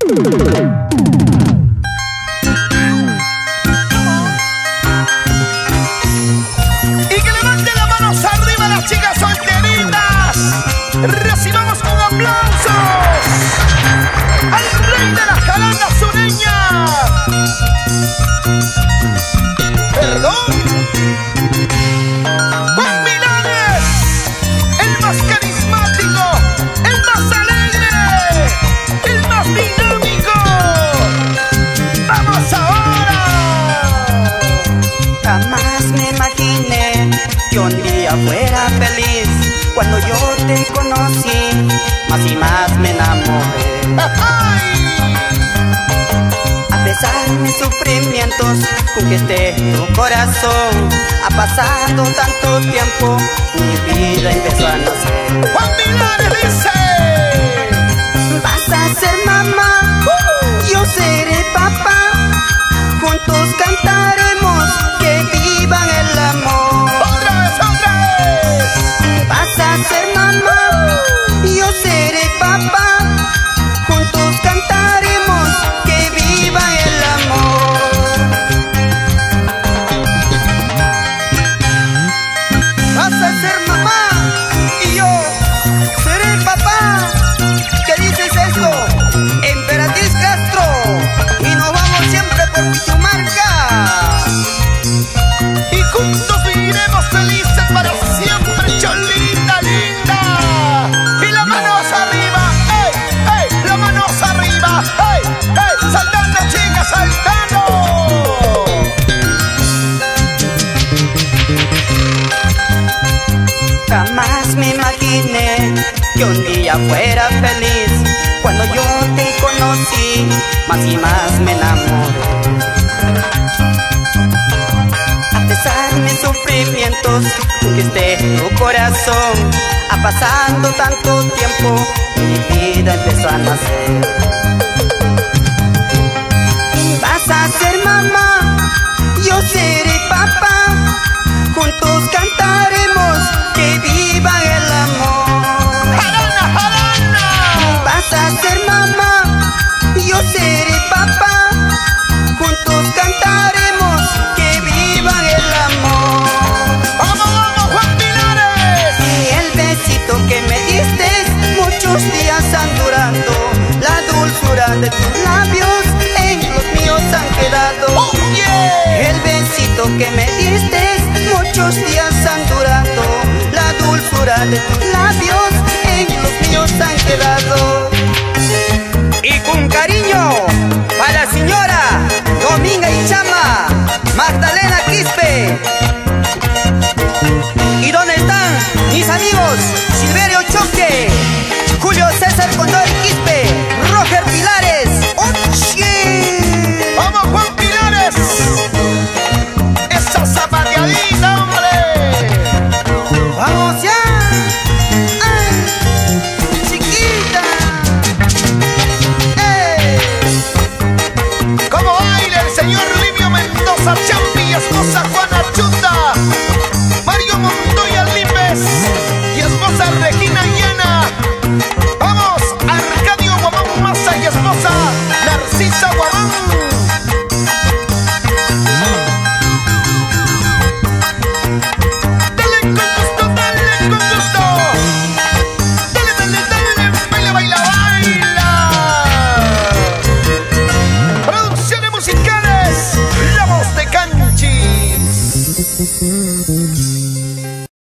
Y que levanten las manos arriba las chicas solteritas. Recibamos con aplausos al rey de las calangas sureñas. Perdón. Juan Milares, el más carismático, el más alegre, el más dinámico. ¡Vamos ahora! Jamás me imaginé que un día fuera feliz cuando yo te conocí, más y más me enamoré. A pesar de mis sufrimientos, conquisté tu corazón. Ha pasado tanto tiempo, mi vida empezó a nacer. Juan Milares dice: vas a ser mamá, yo seré papá, juntos cantaremos que vivan el amor. ¡Otra vez, otra vez! Vas a ser mamá, yo seré papá, juntos cantaremos que viva el amor. Vas a ser mamá y yo seré papá. ¿Qué dices esto? Emperatriz Castro, y nos vamos siempre por Pichumarca. Y juntos viviremos felices para siempre, Cholita linda. Y las manos arriba, ¡ey, ey! Las manos arriba, ¡ey, ey! Saltando, chicas, saltando. Jamás me imaginé que un día fuera feliz cuando yo te conocí, más y más me enamoré. A pesar de mis sufrimientos, conquisté tu corazón. Ha pasado tanto tiempo, mi vida empezó a nacer. Vas a ser mamá, yo seré papá, juntos cantaremos que viva el amor. ¡Jarana, jarana! Vas a ser mamá, yo seré papá, juntos cantaremos que viva el amor. ¡Vamos, vamos, Juan Milares! Y el besito que me diste muchos días han durado, la dulzura de tus labios en los míos han quedado. ¡Oh, yeah! El besito que me diste muchos días han durado, la dulzura de tus labios en los míos han quedado. Y con cariño para la señora Dominga y Chama, Magdalena Quispe. ¿Y dónde están mis amigos Silverio Choque, Julio César Condor Quispe, Roger Pilares? ¡Oye! ¡Vamos, Juan Milares! ¡Esa zapateadita, hombre! ¡Vamos ya! ¡Ay, chiquita! ¡Ey! ¿Cómo baila el señor Livio Mendoza, Champi y esposa Juana Chunda? Mario Montoya Limes y esposa Regina Llana. ¡Vamos! Arcadio Guamán Maza y esposa Narcisa Guamán. Dale con gusto, dale con gusto. Dale, dale, dale, baila, baila, baila. Producciones musicales, La Voz de Canchis.